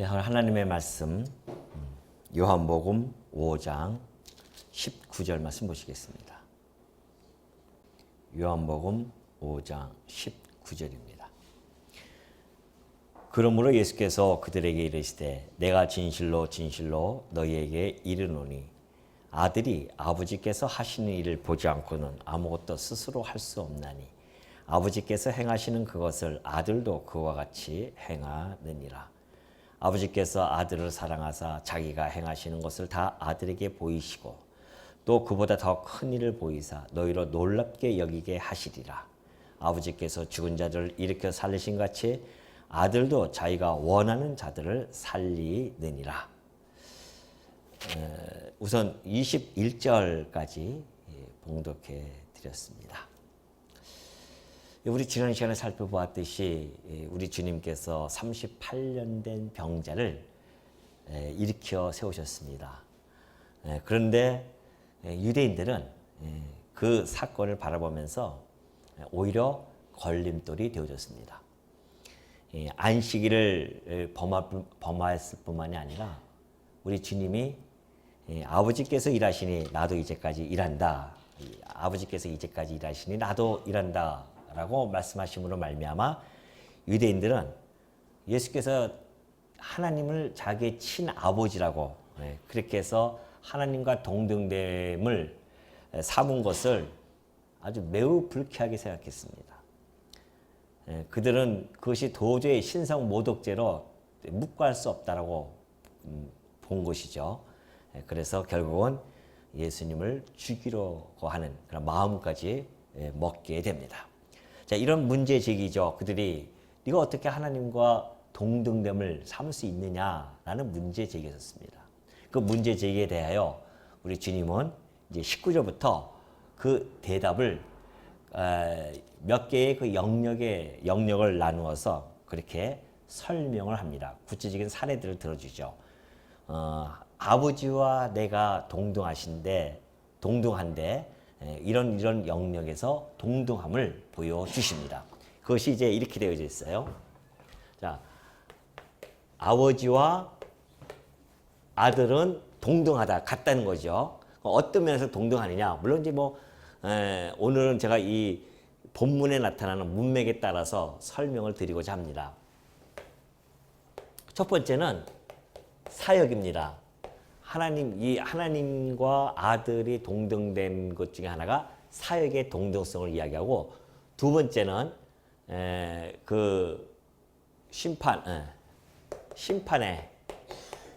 하나님의 말씀 요한복음 5장 19절 말씀 보시겠습니다. 요한복음 5장 19절입니다. 그러므로 예수께서 그들에게 이르시되 내가 진실로 진실로 너희에게 이르노니 아들이 아버지께서 하시는 일을 보지 않고는 아무것도 스스로 할 수 없나니 아버지께서 행하시는 그것을 아들도 그와 같이 행하느니라. 아버지께서 아들을 사랑하사 자기가 행하시는 것을 다 아들에게 보이시고 또 그보다 더 큰 일을 보이사 너희로 놀랍게 여기게 하시리라. 아버지께서 죽은 자들을 일으켜 살리신 같이 아들도 자기가 원하는 자들을 살리느니라. 우선 21절까지 봉독해 드렸습니다. 우리 지난 시간에 살펴보았듯이 우리 주님께서 38년 된 병자를 일으켜 세우셨습니다. 그런데 유대인들은 그 사건을 바라보면서 오히려 걸림돌이 되어졌습니다. 안식일을 범하였을 뿐만이 아니라 우리 주님이 아버지께서 일하시니 나도 이제까지 일한다. 아버지께서 이제까지 일하시니 나도 일한다. 라고 말씀하심으로 말미암아 유대인들은 예수께서 하나님을 자기의 친아버지라고 그렇게 해서 하나님과 동등됨을 삼은 것을 아주 매우 불쾌하게 생각했습니다. 그들은 그것이 도저히 신성모독죄로 묵과할 수 없다라고 본 것이죠. 그래서 결국은 예수님을 죽이려고 하는 그런 마음까지 먹게 됩니다. 자, 이런 문제 제기죠. 그들이 네가 어떻게 하나님과 동등됨을 삼을 수 있느냐라는 문제 제기였습니다. 그 문제 제기에 대하여 우리 주님은 이제 19절부터 그 대답을 몇 개의 그 영역을 나누어서 그렇게 설명을 합니다. 구체적인 사례들을 들어주죠. 아버지와 내가 동등한데 이런 영역에서 동등함을 보여주십니다. 그것이 이제 이렇게 되어져 있어요. 자, 아버지와 아들은 동등하다, 같다는 거죠. 어떤 면에서 동등하느냐? 물론 이제 오늘은 제가 이 본문에 나타나는 문맥에 따라서 설명을 드리고자 합니다. 첫 번째는 사역입니다. 하나님과 아들이 동등된 것 중에 하나가 사역의 동등성을 이야기하고, 두 번째는 그 심판의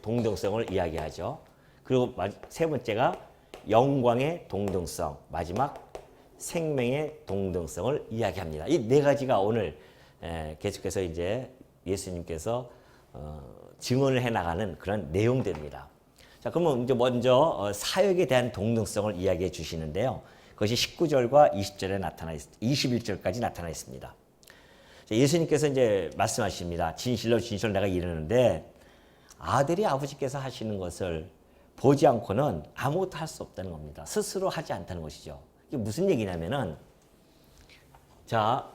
동등성을 이야기하죠. 그리고 세 번째가 영광의 동등성, 마지막 생명의 동등성을 이야기합니다. 이 네 가지가 오늘 계속해서 이제 예수님께서 증언을 해나가는 그런 내용들입니다. 자, 그러면 이제 먼저 사역에 대한 동등성을 이야기해 주시는데요. 그것이 19절과 21절까지 나타나 있습니다. 자, 예수님께서 이제 말씀하십니다. 진실로 진실로 내가 이르는데 아들이 아버지께서 하시는 것을 보지 않고는 아무것도 할 수 없다는 겁니다. 스스로 하지 않다는 것이죠. 이게 무슨 얘기냐면은, 자,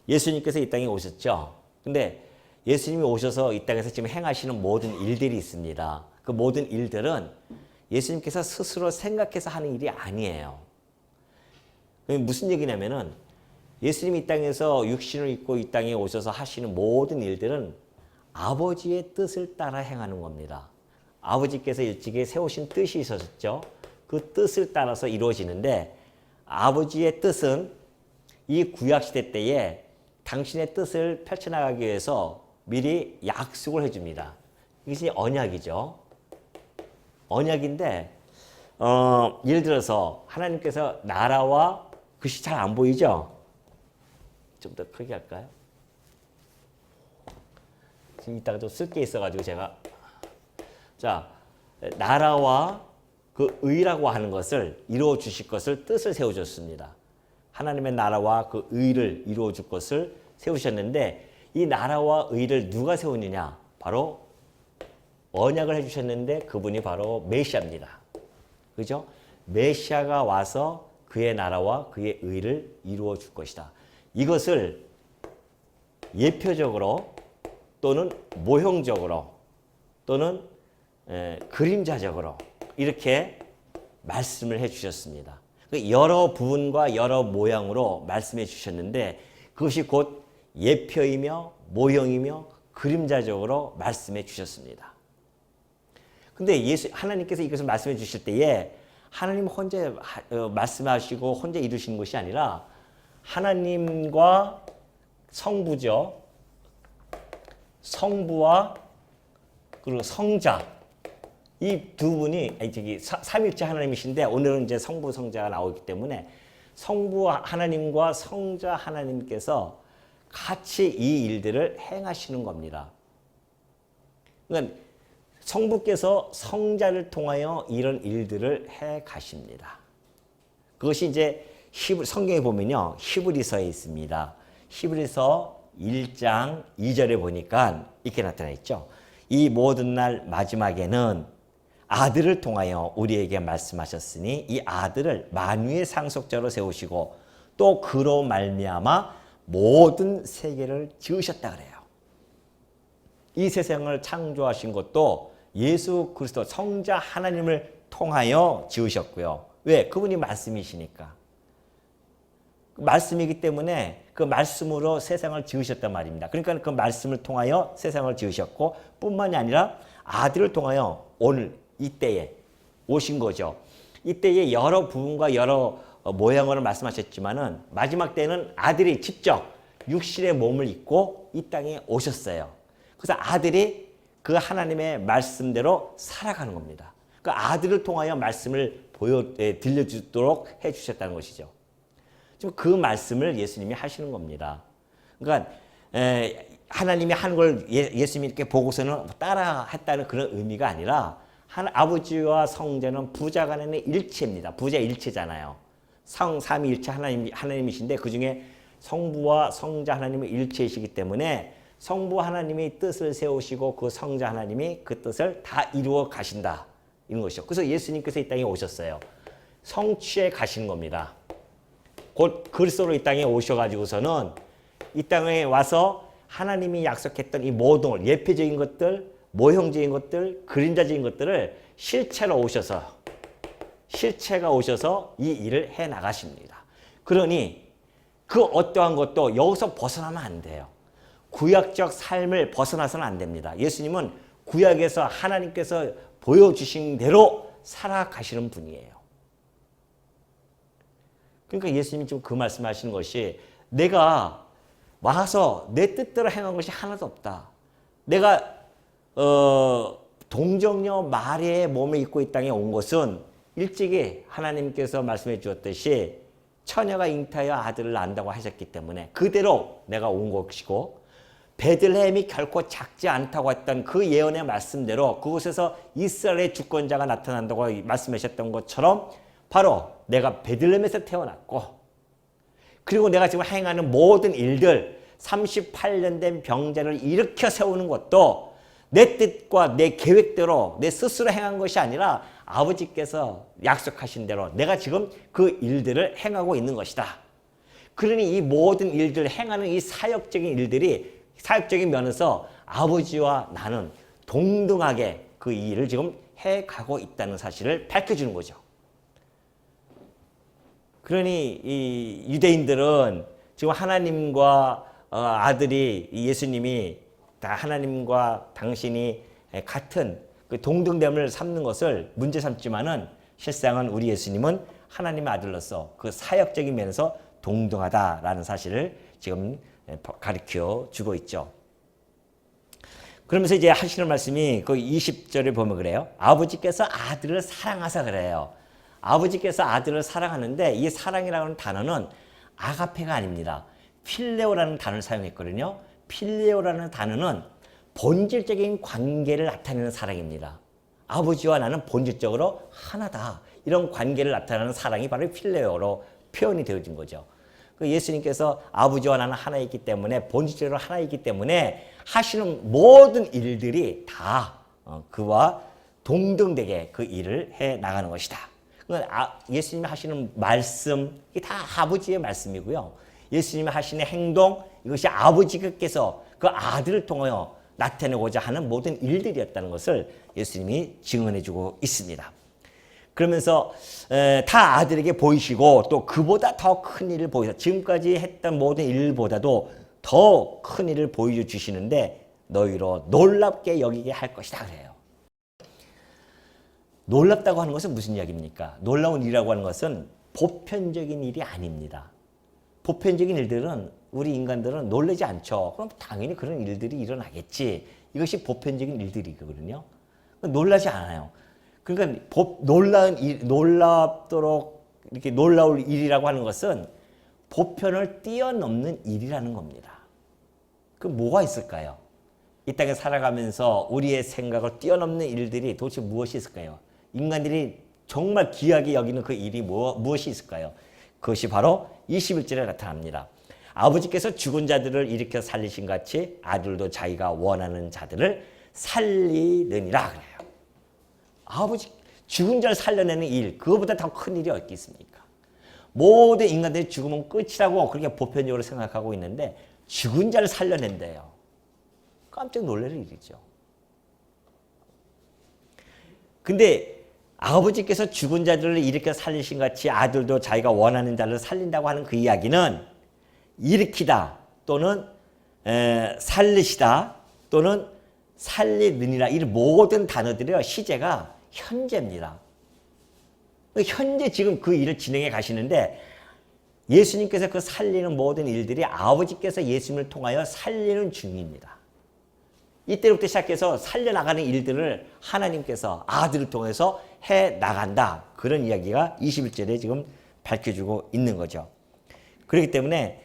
예수님께서 이 땅에 오셨죠. 근데 예수님이 오셔서 이 땅에서 지금 행하시는 모든 일들이 있습니다. 그 모든 일들은 예수님께서 스스로 생각해서 하는 일이 아니에요. 무슨 얘기냐면은 예수님이 이 땅에서 육신을 입고 이 땅에 오셔서 하시는 모든 일들은 아버지의 뜻을 따라 행하는 겁니다. 아버지께서 일찍이 세우신 뜻이 있었죠. 그 뜻을 따라서 이루어지는데, 아버지의 뜻은 이 구약시대 때에 당신의 뜻을 펼쳐나가기 위해서 미리 약속을 해줍니다. 이것이 언약이죠. 언약인데, 예를 들어서 하나님께서 나라와, 글씨 잘 안 보이죠? 좀 더 크게 할까요? 지금 이따가 좀 쓸 게 있어가지고 제가. 자, 나라와 그 의라고 하는 것을 이루어 주실 것을 뜻을 세워줬습니다. 하나님의 나라와 그 의를 이루어 줄 것을 세우셨는데, 이 나라와 의를 누가 세우느냐? 바로 언약을 해주셨는데 그분이 바로 메시아입니다. 그죠? 메시아가 와서 그의 나라와 그의 의를 이루어 줄 것이다. 이것을 예표적으로 또는 모형적으로 또는 그림자적으로 이렇게 말씀을 해주셨습니다. 여러 부분과 여러 모양으로 말씀해 주셨는데 그것이 곧 예표이며 모형이며 그림자적으로 말씀해 주셨습니다. 근데 하나님께서 이것을 말씀해 주실 때에 하나님 혼자 말씀하시고 혼자 이루시는 것이 아니라 하나님과 성부죠. 성부와 그리고 성자 이 두 분이 삼일째 하나님이신데 오늘은 이제 성부 성자가 나오기 때문에 성부 하나님과 성자 하나님께서 같이 이 일들을 행하시는 겁니다. 그러니까 성부께서 성자를 통하여 이런 일들을 해 가십니다. 그것이 이제 성경에 보면요. 히브리서에 있습니다. 히브리서 1장 2절에 보니까 이렇게 나타나 있죠. 이 모든 날 마지막에는 아들을 통하여 우리에게 말씀하셨으니 이 아들을 만유의 상속자로 세우시고 또 그로 말미암아 모든 세계를 지으셨다 그래요. 이 세상을 창조하신 것도 예수 그리스도 성자 하나님을 통하여 지으셨고요. 왜? 그분이 말씀이시니까. 말씀이기 때문에 그 말씀으로 세상을 지으셨단 말입니다. 그러니까 그 말씀을 통하여 세상을 지으셨고 뿐만이 아니라 아들을 통하여 오늘 이때에 오신 거죠. 이때에 여러 부분과 여러 모양으로 말씀하셨지만은 마지막 때는 아들이 직접 육신의 몸을 입고 이 땅에 오셨어요. 그래서 아들이 그 하나님의 말씀대로 살아가는 겁니다. 그 아들을 통하여 말씀을 들려주도록 해주셨다는 것이죠. 지금 그 말씀을 예수님이 하시는 겁니다. 그러니까 하나님이 하는 걸 예수님이 이렇게 보고서는 따라 했다는 그런 의미가 아니라 아버지와 성자는 부자간의 일체입니다. 부자 일체잖아요. 삼위일체 하나님이신데 그중에 성부와 성자 하나님은 일체이시기 때문에 성부 하나님이 뜻을 세우시고 그 성자 하나님이 그 뜻을 다 이루어 가신다. 이런 것이죠. 그래서 예수님께서 이 땅에 오셨어요. 성취해 가신 겁니다. 곧 그리스도로 이 땅에 오셔가지고서는 이 땅에 와서 하나님이 약속했던 이 모든 걸 예표적인 것들, 모형적인 것들, 그림자적인 것들을 실체가 오셔서 이 일을 해 나가십니다. 그러니 그 어떠한 것도 여기서 벗어나면 안 돼요. 구약적 삶을 벗어나서는 안 됩니다. 예수님은 구약에서 하나님께서 보여주신 대로 살아가시는 분이에요. 그러니까 예수님이 지금 그 말씀하시는 것이 내가 와서 내 뜻대로 행한 것이 하나도 없다. 내가 동정녀 마리아의 몸에 입고 이 땅에 온 것은 일찍이 하나님께서 말씀해 주었듯이 처녀가 잉태하여 아들을 낳는다고 하셨기 때문에 그대로 내가 온 것이고 베들레헴이 결코 작지 않다고 했던 그 예언의 말씀대로 그곳에서 이스라엘의 주권자가 나타난다고 말씀하셨던 것처럼 바로 내가 베들레헴에서 태어났고 그리고 내가 지금 행하는 모든 일들 38년 된 병자를 일으켜 세우는 것도 내 뜻과 내 계획대로 내 스스로 행한 것이 아니라 아버지께서 약속하신 대로 내가 지금 그 일들을 행하고 있는 것이다. 그러니 이 모든 일들을 행하는 이 사역적인 일들이 사역적인 면에서 아버지와 나는 동등하게 그 일을 지금 해가고 있다는 사실을 밝혀주는 거죠. 그러니 이 유대인들은 지금 하나님과 아들이 예수님이 다 하나님과 당신이 같은 그 동등됨을 삼는 것을 문제 삼지만은 실상은 우리 예수님은 하나님의 아들로서 그 사역적인 면에서 동등하다라는 사실을 지금 가르쳐 주고 있죠. 그러면서 이제 하시는 말씀이 그 20절에 보면 그래요. 아버지께서 아들을 사랑하사 그래요. 아버지께서 아들을 사랑하는데 이 사랑이라는 단어는 아가페가 아닙니다. 필레오라는 단어를 사용했거든요. 필레오라는 단어는 본질적인 관계를 나타내는 사랑입니다. 아버지와 나는 본질적으로 하나다. 이런 관계를 나타내는 사랑이 바로 필레오로 표현이 되어진 거죠. 예수님께서 아버지와 나는 하나이기 때문에 본질적으로 하나이기 때문에 하시는 모든 일들이 다 그와 동등되게 그 일을 해 나가는 것이다. 예수님이 하시는 말씀, 이게 다 아버지의 말씀이고요. 예수님이 하시는 행동, 이것이 아버지께서 그 아들을 통하여 나타내고자 하는 모든 일들이었다는 것을 예수님이 증언해주고 있습니다. 그러면서 다 아들에게 보이시고 또 그보다 더 큰 일을 보이사 지금까지 했던 모든 일보다도 더 큰 일을 보여주시는데 너희로 놀랍게 여기게 할 것이다 그래요. 놀랍다고 하는 것은 무슨 이야기입니까? 놀라운 일이라고 하는 것은 보편적인 일이 아닙니다. 보편적인 일들은 우리 인간들은 놀라지 않죠. 그럼 당연히 그런 일들이 일어나겠지. 이것이 보편적인 일들이거든요. 놀라지 않아요. 그러니까 놀랍도록 이렇게 놀라울 일이라고 하는 것은 보편을 뛰어넘는 일이라는 겁니다. 그 뭐가 있을까요? 이 땅에 살아가면서 우리의 생각을 뛰어넘는 일들이 도대체 무엇이 있을까요? 인간들이 정말 귀하게 여기는 그 일이 무엇이 있을까요? 그것이 바로 21절에 나타납니다. 아버지께서 죽은 자들을 일으켜 살리신 같이 아들도 자기가 원하는 자들을 살리느니라 그래요. 아버지 죽은 자를 살려내는 일, 그거보다 더 큰 일이 어디 있습니까? 모든 인간들이 죽으면 끝이라고 그렇게 보편적으로 생각하고 있는데 죽은 자를 살려낸대요. 깜짝 놀랄 일이죠. 근데 아버지께서 죽은 자들을 일으켜 살리신 같이 아들도 자기가 원하는 자를 살린다고 하는 그 이야기는 일으키다 또는 살리시다 또는 살리느니라 이 모든 단어들이요 시제가 현재입니다. 현재 지금 그 일을 진행해 가시는데 예수님께서 그 살리는 모든 일들이 아버지께서 예수님을 통하여 살리는 중입니다. 이때부터 시작해서 살려나가는 일들을 하나님께서 아들을 통해서 해나간다. 그런 이야기가 21절에 지금 밝혀주고 있는 거죠. 그렇기 때문에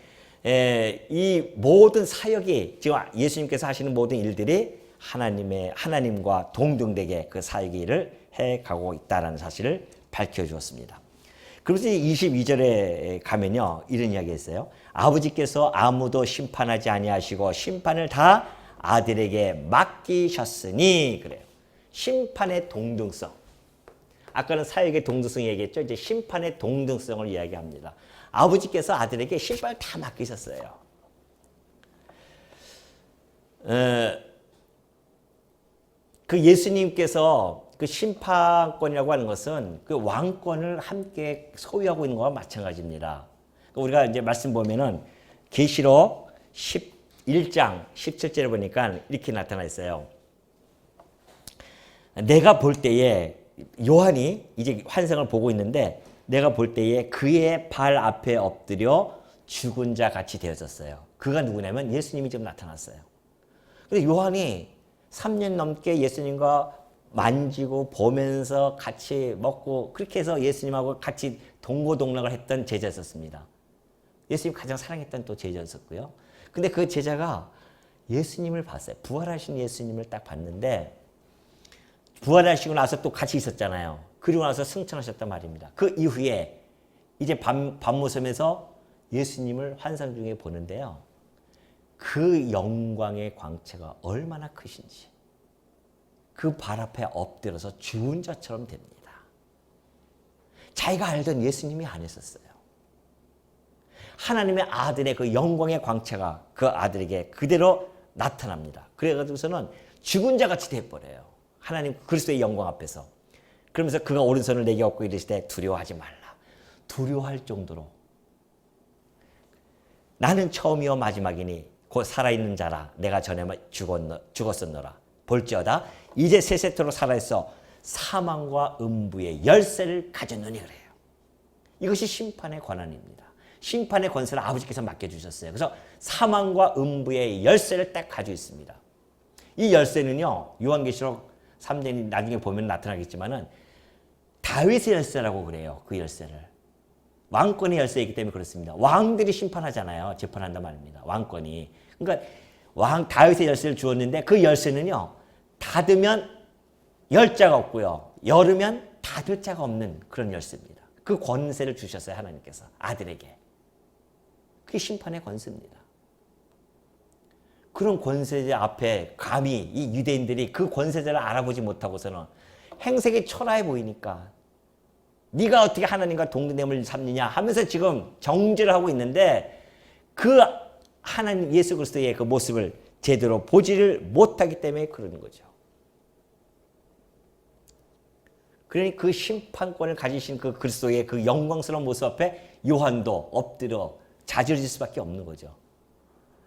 이 모든 사역이 지금 예수님께서 하시는 모든 일들이 하나님과 동등되게 그 사역의 일을 해가고 있다는 사실을 밝혀주었습니다. 그래서 22절에 가면요 이런 이야기가 있어요. 아버지께서 아무도 심판하지 아니하시고 심판을 다 아들에게 맡기셨으니 그래요. 심판의 동등성. 아까는 사역의 동등성 얘기했죠. 이제 심판의 동등성을 이야기합니다. 아버지께서 아들에게 심판을 다 맡기셨어요. 그 예수님께서 그 심판권이라고 하는 것은 그 왕권을 함께 소유하고 있는 것과 마찬가지입니다. 우리가 이제 말씀 보면은 계시록 11장 17절에 보니까 이렇게 나타나 있어요. 내가 볼 때에 요한이 이제 환상을 보고 있는데 내가 볼 때에 그의 발 앞에 엎드려 죽은 자 같이 되어졌어요. 그가 누구냐면 예수님이 지금 나타났어요. 근데 요한이 3년 넘게 예수님과 만지고 보면서 같이 먹고 그렇게 해서 예수님하고 같이 동고동락을 했던 제자였습니다. 예수님 가장 사랑했던 또 제자였었고요. 근데 그 제자가 예수님을 봤어요. 부활하신 예수님을 딱 봤는데 부활하시고 나서 또 같이 있었잖아요. 그리고 나서 승천하셨단 말입니다. 그 이후에 이제 밤모섬에서 예수님을 환상 중에 보는데요. 그 영광의 광채가 얼마나 크신지 그 발 앞에 엎드려서 죽은 자처럼 됩니다. 자기가 알던 예수님이 아니었어요. 하나님의 아들의 그 영광의 광채가 그 아들에게 그대로 나타납니다. 그래가지고서는 죽은 자같이 돼버려요. 하나님 그리스도의 영광 앞에서. 그러면서 그가 오른손을 내게 얹고 이르시되 두려워하지 말라. 두려워할 정도로 나는 처음이요 마지막이니 곧 살아있는 자라 내가 전에 죽었었노라. 볼지어다 이제 세세토록 살아있어 사망과 음부의 열쇠를 가졌느니 그래요. 이것이 심판의 권한입니다. 심판의 권세를 아버지께서 맡겨주셨어요. 그래서 사망과 음부의 열쇠를 딱 가지고 있습니다. 이 열쇠는요 요한계시록 3장이 나중에 보면 나타나겠지만은 다윗의 열쇠라고 그래요. 그 열쇠를. 왕권의 열쇠이기 때문에 그렇습니다. 왕들이 심판하잖아요. 재판한단 말입니다. 왕권이. 그러니까 다윗의 열쇠를 주었는데 그 열쇠는요. 닫으면 열 자가 없고요. 열으면 닫을 자가 없는 그런 열쇠입니다. 그 권세를 주셨어요. 하나님께서 아들에게. 그게 심판의 권세입니다. 그런 권세자 앞에 감히 이 유대인들이 그 권세자를 알아보지 못하고서는 행색이 초라해 보이니까 네가 어떻게 하나님과 동등됨을 삼느냐 하면서 지금 정죄를 하고 있는데 그 하나님 예수 그리스도의 그 모습을 제대로 보지를 못하기 때문에 그러는 거죠. 그러니 그 심판권을 가지신 그 그리스도의 그 영광스러운 모습 앞에 요한도 엎드려 자저릴 수밖에 없는 거죠.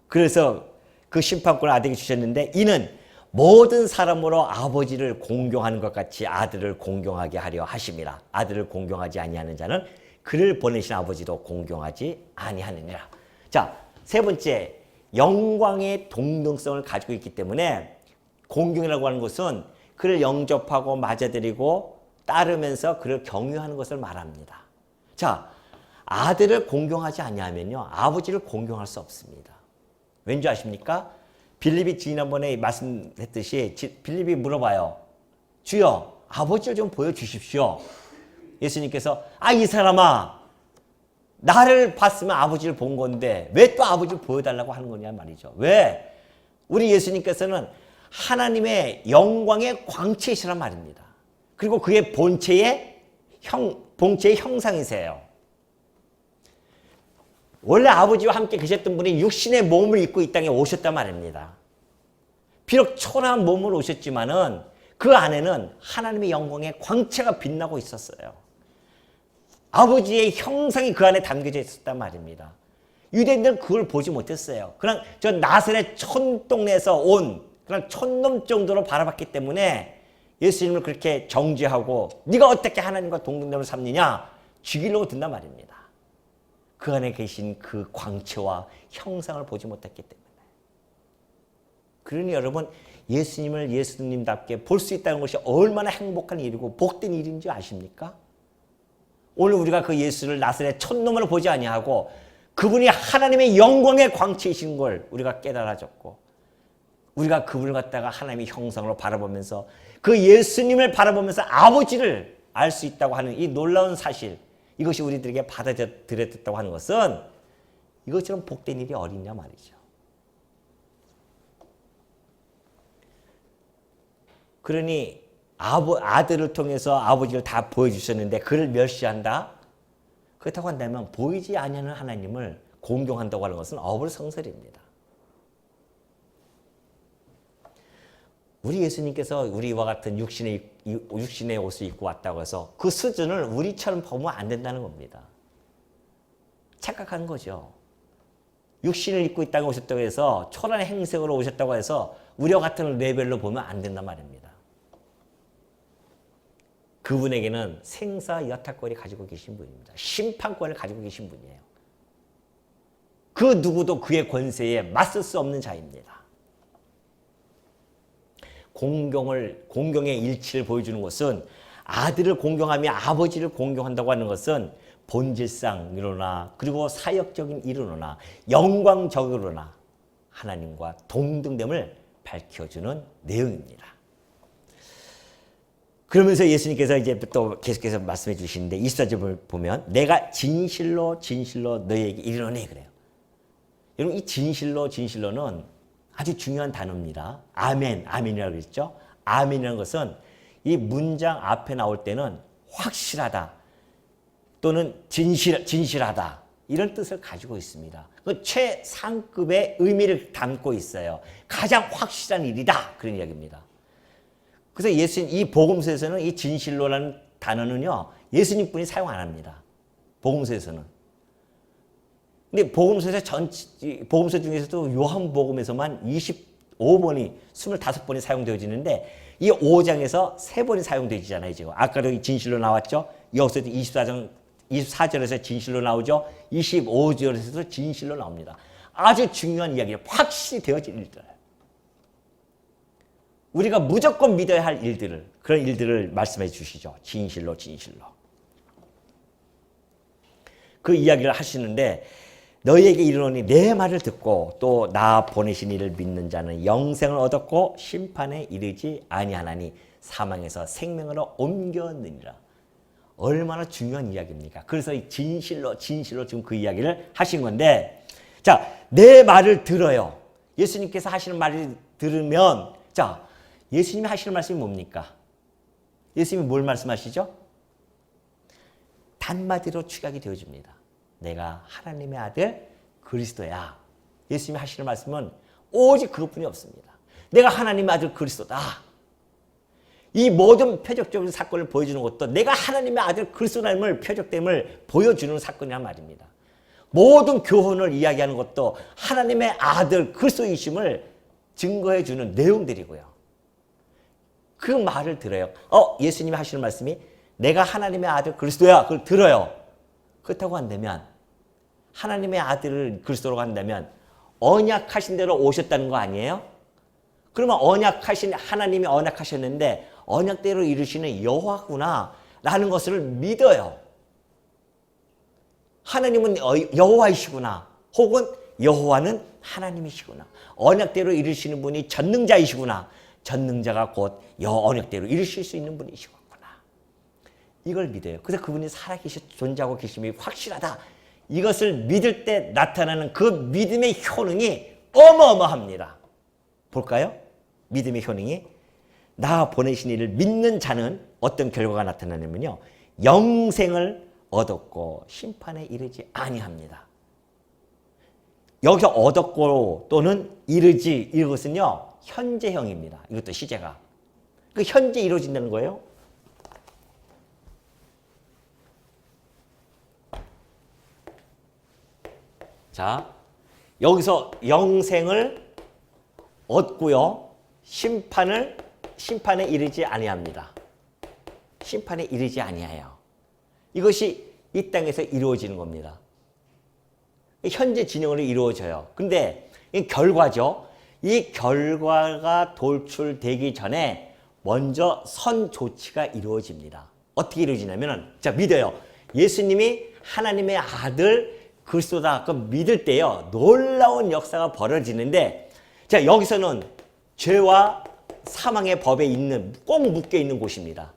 그래서 그 심판권을 아들에게 주셨는데 이는 모든 사람으로 아버지를 공경하는 것 같이 아들을 공경하게 하려 하심이라. 아들을 공경하지 아니하는 자는 그를 보내신 아버지도 공경하지 아니하느니라. 자, 세 번째, 영광의 동등성을 가지고 있기 때문에 공경이라고 하는 것은 그를 영접하고 맞아들이고 따르면서 그를 경유하는 것을 말합니다. 자, 아들을 공경하지 아니하면요 아버지를 공경할 수 없습니다. 왠지 아십니까? 빌립이 지난번에 말씀했듯이 빌립이 물어봐요. 주여, 아버지를 좀 보여주십시오. 예수님께서 이 사람아, 나를 봤으면 아버지를 본 건데 왜 또 아버지를 보여달라고 하는 거냐 말이죠. 왜? 우리 예수님께서는 하나님의 영광의 광채이시란 말입니다. 그리고 그의 본체의 형상이세요. 원래 아버지와 함께 계셨던 분이 육신의 몸을 입고 이 땅에 오셨단 말입니다. 비록 초라한 몸으로 오셨지만은 그 안에는 하나님의 영광의 광채가 빛나고 있었어요. 아버지의 형상이 그 안에 담겨져 있었단 말입니다. 유대인들은 그걸 보지 못했어요. 그냥 저 나사렛 촌동네에서 온 그냥 촌놈 정도로 바라봤기 때문에 예수님을 그렇게 정죄하고 네가 어떻게 하나님과 동등됨을 삼느냐 죽이려고 든단 말입니다. 그 안에 계신 그 광채와 형상을 보지 못했기 때문에. 그러니 여러분, 예수님을 예수님답게 볼 수 있다는 것이 얼마나 행복한 일이고 복된 일인지 아십니까? 오늘 우리가 그 예수를 나사렛 촌놈으로 보지 아니하고 그분이 하나님의 영광의 광채이신 걸 우리가 깨달아졌고 우리가 그분을 갖다가 하나님의 형상으로 바라보면서 그 예수님을 바라보면서 아버지를 알 수 있다고 하는 이 놀라운 사실, 이것이 우리들에게 받아들여졌다고 하는 것은 이것처럼 복된 일이 어딨냐 말이죠. 그러니 아들을 통해서 아버지를 다 보여주셨는데 그를 멸시한다? 그렇다고 한다면 보이지 아니하는 하나님을 공경한다고 하는 것은 어불성설입니다. 우리 예수님께서 우리와 같은 육신의 옷을 입고 왔다고 해서 그 수준을 우리처럼 보면 안 된다는 겁니다. 착각한 거죠. 육신을 입고 이 땅에 오셨다고 해서 초라한 행색으로 오셨다고 해서 우리와 같은 레벨로 보면 안 된단 말입니다. 그분에게는 생사 여타권이 가지고 계신 분입니다. 심판권을 가지고 계신 분이에요. 그 누구도 그의 권세에 맞설 수 없는 자입니다. 공경의 일치를 보여주는 것은 아들을 공경하며 아버지를 공경한다고 하는 것은 본질상 이로나 그리고 사역적인 이로나 영광적으로나 하나님과 동등됨을 밝혀주는 내용입니다. 그러면서 예수님께서 이제 또 계속해서 말씀해 주시는데 24절을 보면 내가 진실로 너희에게 이르노니 그래요. 여러분 이 진실로는 아주 중요한 단어입니다. 아멘이라고 그랬죠. 아멘이라는 것은 이 문장 앞에 나올 때는 확실하다 또는 진실하다 이런 뜻을 가지고 있습니다. 그 최상급의 의미를 담고 있어요. 가장 확실한 일이다 그런 이야기입니다. 그래서 예수님 이 복음서에서는 이 진실로라는 단어는요 예수님뿐이 사용 안 합니다. 복음서에서는. 근데 복음서 중에서도 요한복음에서만 25번이 25번이 사용되어지는데 이 5장에서 3번이 사용되잖아요. 지금 아까도 진실로 나왔죠. 여기서도 24절에서 진실로 나오죠. 25절에서도 진실로 나옵니다. 아주 중요한 이야기예요. 확실히 되어진 일들. 우리가 무조건 믿어야 할 일들을 그런 일들을 말씀해 주시죠. 진실로. 그 이야기를 하시는데 너희에게 이르노니 내 말을 듣고 또 나 보내신 이를 믿는 자는 영생을 얻었고 심판에 이르지 아니하나니 사망에서 생명으로 옮겼느니라. 얼마나 중요한 이야기입니까? 그래서 이 진실로 지금 그 이야기를 하신 건데 자, 내 말을 들어요. 예수님께서 하시는 말을 들으면 자, 예수님이 하시는 말씀이 뭡니까? 예수님이 뭘 말씀하시죠? 단마디로 축약이 되어집니다. 내가 하나님의 아들 그리스도야. 예수님이 하시는 말씀은 오직 그것뿐이 없습니다. 내가 하나님의 아들 그리스도다. 이 모든 표적적인 사건을 보여주는 것도 내가 하나님의 아들 그리스도임을 표적됨을 보여주는 사건이란 말입니다. 모든 교훈을 이야기하는 것도 하나님의 아들 그리스도이심을 증거해주는 내용들이고요. 그 말을 들어요. 예수님이 하시는 말씀이 내가 하나님의 아들 그리스도야. 그걸 들어요. 그렇다고 한다면 하나님의 아들을 그리스도로 한다면 언약하신 대로 오셨다는 거 아니에요? 그러면 하나님이 언약하셨는데 언약대로 이루시는 여호와구나 라는 것을 믿어요. 하나님은 여호와이시구나. 혹은 여호와는 하나님이시구나. 언약대로 이루시는 분이 전능자이시구나. 전능자가 곧 언약대로 이루실 수 있는 분이시구나. 이걸 믿어요. 그래서 그분이 살아계시 존재하고 계심이 확실하다. 이것을 믿을 때 나타나는 그 믿음의 효능이 어마어마합니다. 볼까요? 믿음의 효능이 나 보내신 이를 믿는 자는 어떤 결과가 나타나냐면요. 영생을 얻었고 심판에 이르지 아니합니다. 여기서 얻었고 또는 이르지 이것은요. 현재형입니다. 이것도 시제가. 그 현재 이루어진다는 거예요. 자, 여기서 영생을 얻고요. 심판에 이르지 아니합니다. 심판에 이르지 아니해요. 이것이 이 땅에서 이루어지는 겁니다. 현재 진영으로 이루어져요. 근데 이 결과죠. 이 결과가 돌출되기 전에 먼저 선 조치가 이루어집니다. 어떻게 이루어지냐면, 자, 믿어요. 예수님이 하나님의 아들 그리스도다. 그 믿을 때요. 놀라운 역사가 벌어지는데, 자, 여기서는 죄와 사망의 법에 꼭 묶여 있는 곳입니다.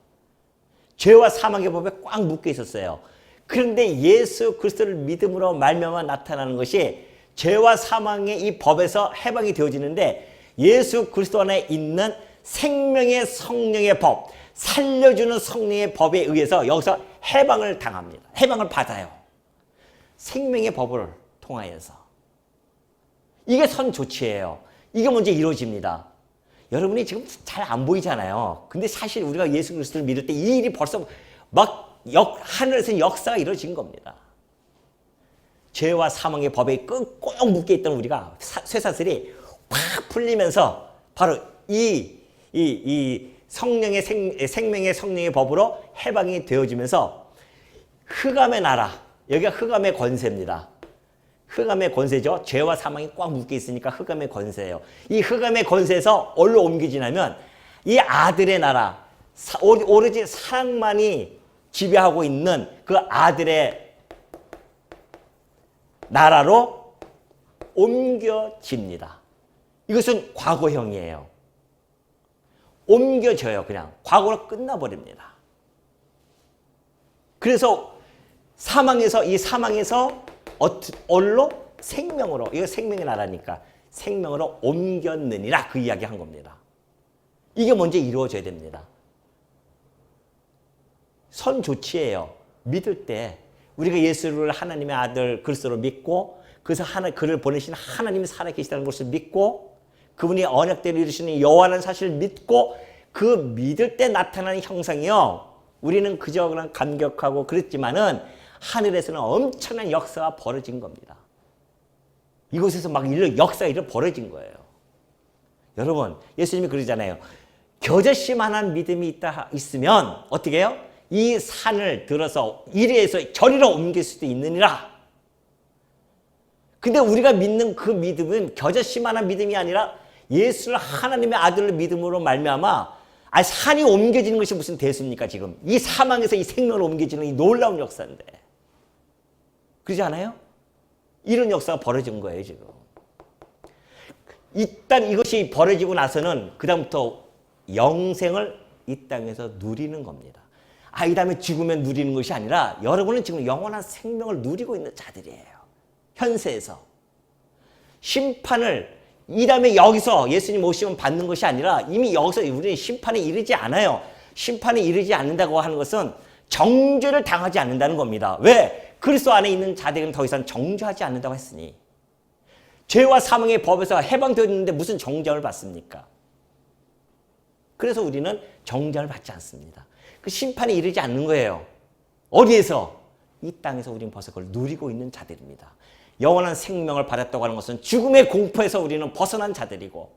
죄와 사망의 법에 꽉 묶여 있었어요. 그런데 예수 그리스도를 믿음으로 말미암아 나타나는 것이 죄와 사망의 이 법에서 해방이 되어지는데 예수 그리스도 안에 있는 생명의 성령의 법, 살려주는 성령의 법에 의해서 여기서 해방을 당합니다. 해방을 받아요. 생명의 법을 통하여서. 이게 선 조치예요. 이게 먼저 이루어집니다. 여러분이 지금 잘 안 보이잖아요. 근데 사실 우리가 예수 그리스도를 믿을 때 이 일이 벌써 막 하늘에서 역사가 이루어진 겁니다. 죄와 사망의 법에 꼭 묶여있던 우리가 쇠사슬이 확 풀리면서 바로 이 성령의 생명의 성령의 법으로 해방이 되어지면서 흑암의 나라, 여기가 흑암의 권세입니다. 흑암의 권세죠. 죄와 사망이 꽉 묶여 있으니까 흑암의 권세예요. 이 흑암의 권세에서 어디로 옮겨지냐면 이 아들의 나라, 오로지 사랑만이 지배하고 있는 그 아들의 나라로 옮겨집니다. 이것은 과거형이에요. 옮겨져요. 그냥 과거로 끝나버립니다. 그래서 이 사망에서 어디로? 생명으로. 이거 생명의 나라니까 생명으로 옮겼느니라 그 이야기 한 겁니다. 이게 먼저 이루어져야 됩니다. 선 조치예요. 믿을 때 우리가 예수를 하나님의 아들 그리스도로 믿고 그래서 그를 보내신 하나님이 살아계시다는 것을 믿고 그분이 언약대로 이루시는 여호와라는 사실을 믿고 그 믿을 때 나타나는 형상이요. 우리는 그저 그냥 감격하고 그랬지만은 하늘에서는 엄청난 역사가 벌어진 겁니다. 이곳에서 막 역사가 벌어진 거예요. 여러분, 예수님이 그러잖아요. 겨자씨만한 믿음이 있으면 어떻게 해요? 이 산을 들어서 이리에서 저리로 옮길 수도 있느니라. 근데 우리가 믿는 그 믿음은 겨자씨만한 믿음이 아니라 예수를 하나님의 아들로 믿음으로 말미암아 산이 옮겨지는 것이 무슨 대수입니까 지금? 이 사망에서 이 생명으로 옮겨지는 이 놀라운 역사인데. 그러지 않아요? 이런 역사가 벌어진 거예요 지금. 일단 이것이 벌어지고 나서는 그 다음부터 영생을 이 땅에서 누리는 겁니다. 이 다음에 죽으면 누리는 것이 아니라 여러분은 지금 영원한 생명을 누리고 있는 자들이에요. 현세에서. 심판을 이 다음에 여기서 예수님 오시면 받는 것이 아니라 이미 여기서 우리는 심판에 이르지 않아요. 심판에 이르지 않는다고 하는 것은 정죄를 당하지 않는다는 겁니다. 왜? 그리스도 안에 있는 자들은 더 이상 정죄하지 않는다고 했으니. 죄와 사망의 법에서 해방되었는데 무슨 정죄를 받습니까? 그래서 우리는 정죄를 받지 않습니다. 그 심판에 이르지 않는 거예요. 어디에서? 이 땅에서 우리는 벌써 그걸 누리고 있는 자들입니다. 영원한 생명을 받았다고 하는 것은 죽음의 공포에서 우리는 벗어난 자들이고,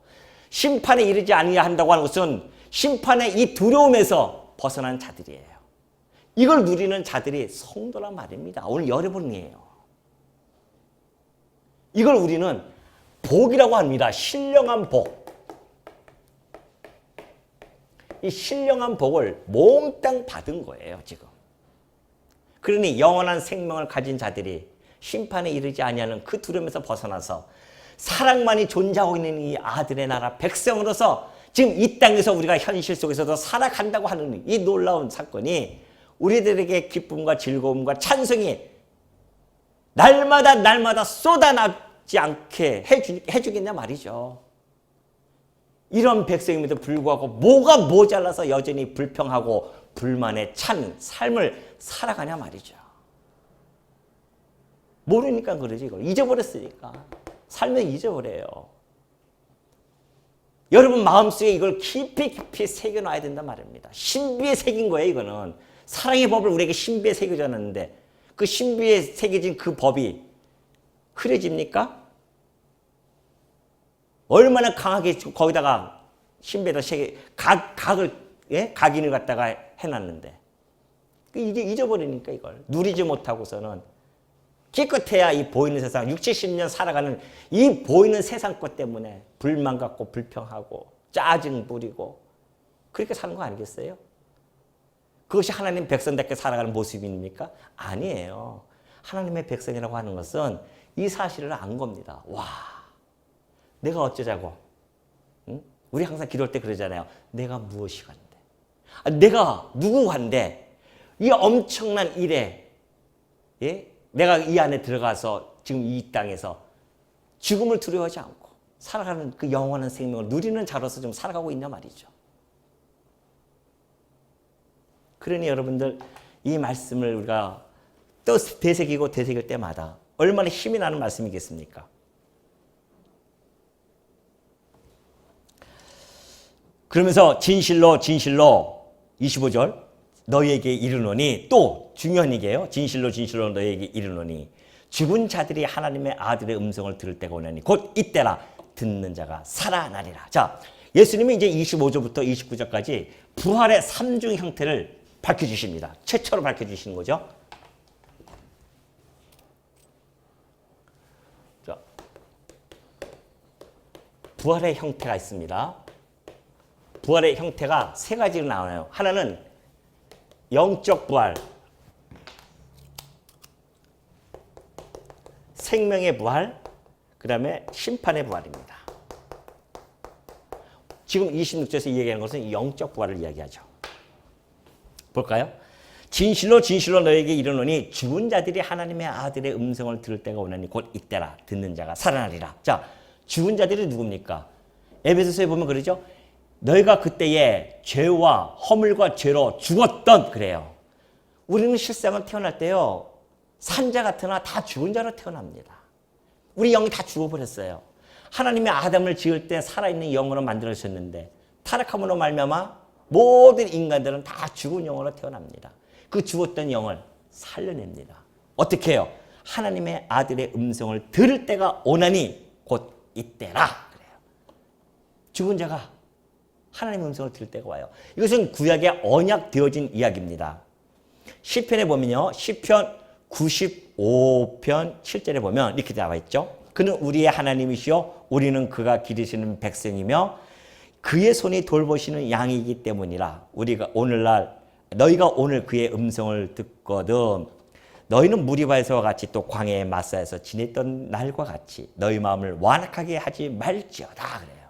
심판에 이르지 아니야 한다고 하는 것은 심판의 이 두려움에서 벗어난 자들이에요. 이걸 누리는 자들이 성도란 말입니다. 오늘 여러분이에요. 이걸 우리는 복이라고 합니다. 신령한 복. 이 신령한 복을 몽땅 받은 거예요, 지금. 그러니 영원한 생명을 가진 자들이 심판에 이르지 아니하는 그 두려움에서 벗어나서 사랑만이 존재하고 있는 이 아들의 나라 백성으로서 지금 이 땅에서 우리가 현실 속에서도 살아간다고 하는 이 놀라운 사건이 우리들에게 기쁨과 즐거움과 찬송이 날마다 쏟아나지 않게 해주겠냐 말이죠. 이런 백성임에도 불구하고 뭐가 모자라서 여전히 불평하고 불만에 찬 삶을 살아가냐 말이죠. 모르니까 그러지, 이걸. 잊어버렸으니까. 살면 잊어버려요. 여러분 마음속에 이걸 깊이 새겨놔야 된단 말입니다. 신비에 새긴 거예요, 이거는. 사랑의 법을 우리에게 신비에 새겨졌는데 그 신비에 새겨진 그 법이 흐려집니까? 얼마나 강하게 거기다가 신비에다 각인을 갖다가 해놨는데 이제 잊어버리니까 이걸 누리지 못하고서는 기껏해야 이 보이는 세상 60, 70년 살아가는 이 보이는 세상 것 때문에 불만 갖고 불평하고 짜증 부리고 그렇게 사는 거 아니겠어요? 그것이 하나님 백성답게 살아가는 모습입니까? 아니에요. 하나님의 백성이라고 하는 것은 이 사실을 안 겁니다. 와, 내가 어쩌자고. 응? 우리 항상 기도할 때 그러잖아요. 내가 무엇이 간대. 내가 누구 간대. 이 엄청난 일에 예? 내가 이 안에 들어가서 지금 이 땅에서 죽음을 두려워하지 않고 살아가는 그 영원한 생명을 누리는 자로서 좀 살아가고 있냐 말이죠. 그러니 여러분들 이 말씀을 우리가 또 되새길 때마다 얼마나 힘이 나는 말씀이겠습니까? 그러면서 진실로 25절 너희에게 이르노니 또 중요한 얘기예요. 진실로 너희에게 이르노니 죽은 자들이 하나님의 아들의 음성을 들을 때가 오나니 곧 이때라 듣는 자가 살아나리라. 자, 예수님이 이제 25절부터 29절까지 부활의 3중 형태를 밝혀주십니다. 최초로 밝혀주시는 거죠. 자, 부활의 형태가 있습니다. 부활의 형태가 세 가지로 나와요. 하나는 영적 부활, 생명의 부활, 그 다음에 심판의 부활입니다. 지금 26절에서 이야기하는 것은 영적 부활을 이야기하죠. 볼까요? 진실로 너에게 이르노니 죽은 자들이 하나님의 아들의 음성을 들을 때가 오나니 곧 이때라 듣는 자가 살아나리라. 자, 죽은 자들이 누굽니까? 에베소서에 보면 그러죠. 너희가 그때에 죄와 허물과 죄로 죽었던 그래요. 우리는 실상은 태어날 때요. 산자 같으나 다 죽은 자로 태어납니다. 우리 영이 다 죽어버렸어요. 하나님의 아담을 지을 때 살아있는 영으로 만들어주셨는데 타락함으로 말미암아 모든 인간들은 다 죽은 영으로 태어납니다. 그 죽었던 영을 살려냅니다. 어떻게 해요? 하나님의 아들의 음성을 들을 때가 오나니 곧 이때라 그래요. 죽은 자가 하나님의 음성을 들을 때가 와요. 이것은 구약의 언약되어진 이야기입니다. 시편에 보면요. 시편 95편 7절에 보면 이렇게 나와 있죠. 그는 우리의 하나님이시요 우리는 그가 기르시는 백성이며 그의 손이 돌보시는 양이기 때문이라. 우리가 오늘날 너희가 오늘 그의 음성을 듣거든 너희는 무리바에서와 같이 또 광야의 마사에서 지냈던 날과 같이 너희 마음을 완악하게 하지 말지어다 그래요.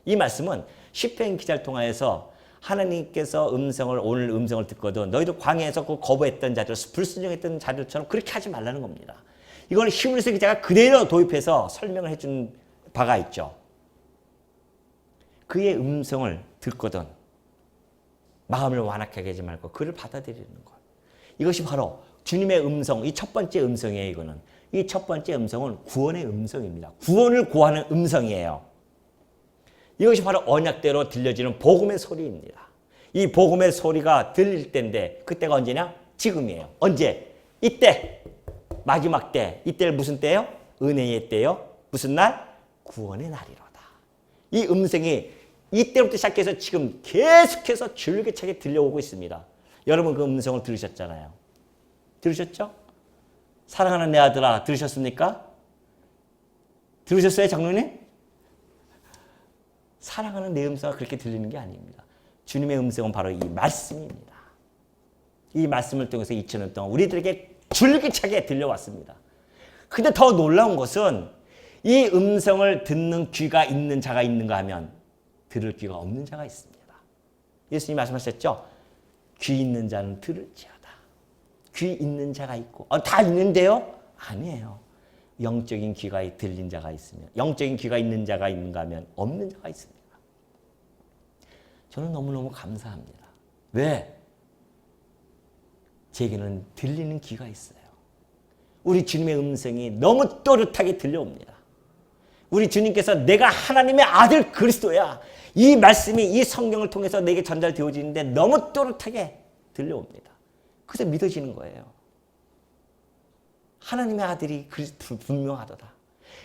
이 말씀은 시편 기자를 통하여서 하나님께서 오늘 음성을 듣거든 너희도 광야에서 그 거부했던 자들, 불순종했던 자들처럼 그렇게 하지 말라는 겁니다. 이걸 히브리서 기자가 그대로 도입해서 설명을 해준 바가 있죠. 그의 음성을 듣거든 마음을 완악하게 하지 말고 그를 받아들이는 것. 이것이 바로 주님의 음성, 이 첫 번째 음성이에요. 이거는 이 첫 번째 음성은 구원의 음성입니다. 구원을 구하는 음성이에요. 이것이 바로 언약대로 들려지는 복음의 소리입니다. 이 복음의 소리가 들릴 때인데 그때가 언제냐? 지금이에요. 언제? 이때. 마지막 때. 이때를 무슨 때요? 은혜의 때요. 무슨 날? 구원의 날이로다. 이 음성이 이때부터 시작해서 지금 계속해서 줄기차게 들려오고 있습니다. 여러분 그 음성을 들으셨잖아요. 들으셨죠? 사랑하는 내 아들아 들으셨습니까? 들으셨어요, 장로님? 사랑하는 내 음성이 그렇게 들리는 게 아닙니다. 주님의 음성은 바로 이 말씀입니다. 이 말씀을 통해서 2000년 동안 우리들에게 줄기차게 들려왔습니다. 근데 더 놀라운 것은 이 음성을 듣는 귀가 있는 자가 있는가 하면 들을 귀가 없는 자가 있습니다. 예수님 말씀하셨죠? 귀 있는 자는 들을지어다. 귀 있는 자가 있고 다 있는데요? 아니에요. 영적인 귀가 들린 자가 있으면 영적인 귀가 있는 자가 있는가 하면 없는 자가 있습니다. 저는 너무너무 감사합니다. 왜? 제게는 들리는 귀가 있어요. 우리 주님의 음성이 너무 또렷하게 들려옵니다. 우리 주님께서 내가 하나님의 아들 그리스도야. 이 말씀이 이 성경을 통해서 내게 전달되어지는데 너무 또렷하게 들려옵니다. 그래서 믿어지는 거예요. 하나님의 아들이 그리스도 분명하도다.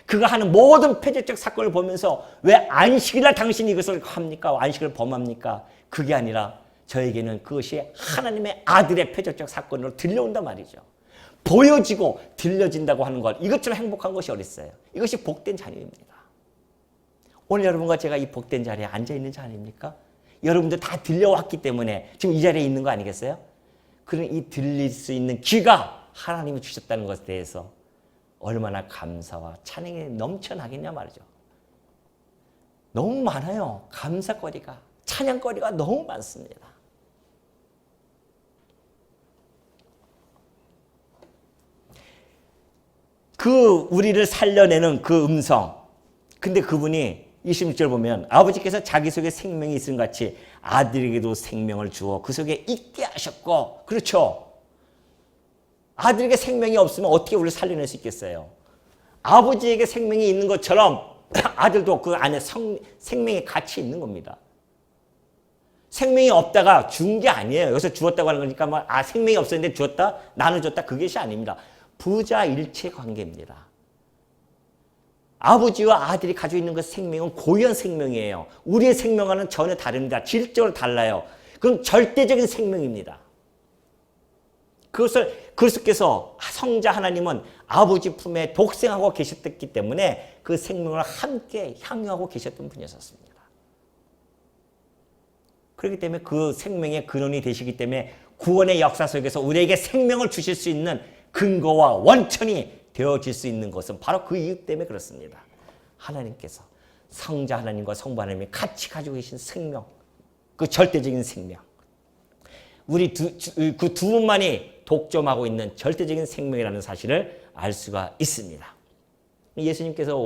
그가 하는 모든 폐쇄적 사건을 보면서 왜 안식일날 당신이 이것을 합니까? 안식을 범합니까? 그게 아니라 저에게는 그것이 하나님의 아들의 폐쇄적 사건으로 들려온단 말이죠. 보여지고 들려진다고 하는 것, 이것처럼 행복한 것이 어딨어요? 이것이 복된 자녀입니다. 오늘 여러분과 제가 이 복된 자리에 앉아있는 자 아닙니까? 여러분들 다 들려왔기 때문에 지금 이 자리에 있는 거 아니겠어요? 그런 이 들릴 수 있는 귀가 하나님이 주셨다는 것에 대해서 얼마나 감사와 찬양이 넘쳐나겠냐 말이죠. 너무 많아요. 감사거리가, 찬양거리가 너무 많습니다. 그 우리를 살려내는 그 음성. 근데 그분이 26절 보면 아버지께서 자기 속에 생명이 있음 같이 아들에게도 생명을 주어 그 속에 있게 하셨고, 그렇죠. 아들에게 생명이 없으면 어떻게 우리를 살려낼 수 있겠어요? 아버지에게 생명이 있는 것처럼 아들도 그 안에 생명의 가치 있는 겁니다. 생명이 없다가 준 게 아니에요. 여기서 주었다고 하는 거니까 생명이 없었는데 주었다, 나눠줬다, 그것이 아닙니다. 부자일체 관계입니다. 아버지와 아들이 가지고 있는 그 생명은 고유한 생명이에요. 우리의 생명과는 전혀 다릅니다. 질적으로 달라요. 그건 절대적인 생명입니다. 그것을 그리스도께서 성자 하나님은 아버지 품에 독생하고 계셨기 때문에 그 생명을 함께 향유하고 계셨던 분이었습니다. 그렇기 때문에 그 생명의 근원이 되시기 때문에 구원의 역사 속에서 우리에게 생명을 주실 수 있는 근거와 원천이 되어질 수 있는 것은 바로 그 이유 때문에 그렇습니다. 하나님께서 성자 하나님과 성부 하나님이 같이 가지고 계신 생명, 그 절대적인 생명, 우리 그 두 분만이 독점하고 있는 절대적인 생명이라는 사실을 알 수가 있습니다. 예수님께서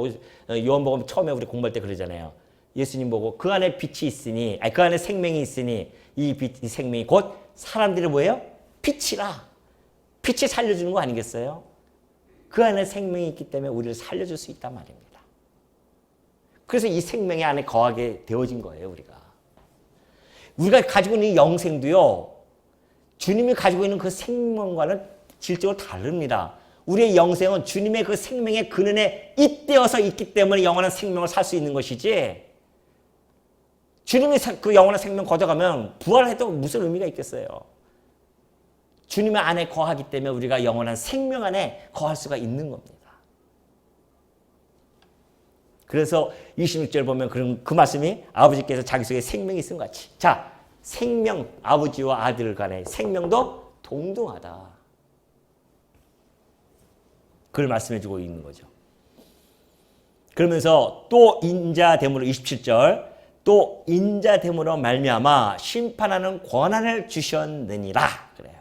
요한복음 처음에 우리 공부할 때 그러잖아요. 예수님 보고 그 안에 빛이 있으니, 그 안에 생명이 있으니 이 생명이 곧 사람들이 뭐예요? 빛이라. 빛이 살려주는 거 아니겠어요? 그 안에 생명이 있기 때문에 우리를 살려줄 수 있단 말입니다. 그래서 이 생명의 안에 거하게 되어진 거예요, 우리가 가지고 있는 영생도요, 주님이 가지고 있는 그 생명과는 질적으로 다릅니다. 우리의 영생은 주님의 그 생명의 근원에 잇대어서 있기 때문에 영원한 생명을 살 수 있는 것이지, 주님이 그 영원한 생명 거둬가면 부활해도 무슨 의미가 있겠어요? 주님의 안에 거하기 때문에 우리가 영원한 생명 안에 거할 수가 있는 겁니다. 그래서 26절 보면 그 말씀이 아버지께서 자기 속에 생명이 있음 같이. 자, 생명, 아버지와 아들 간의 생명도 동등하다. 그걸 말씀해주고 있는 거죠. 그러면서 또 인자됨으로 27절, 또 인자됨으로 말미암아 심판하는 권한을 주셨느니라. 그래요.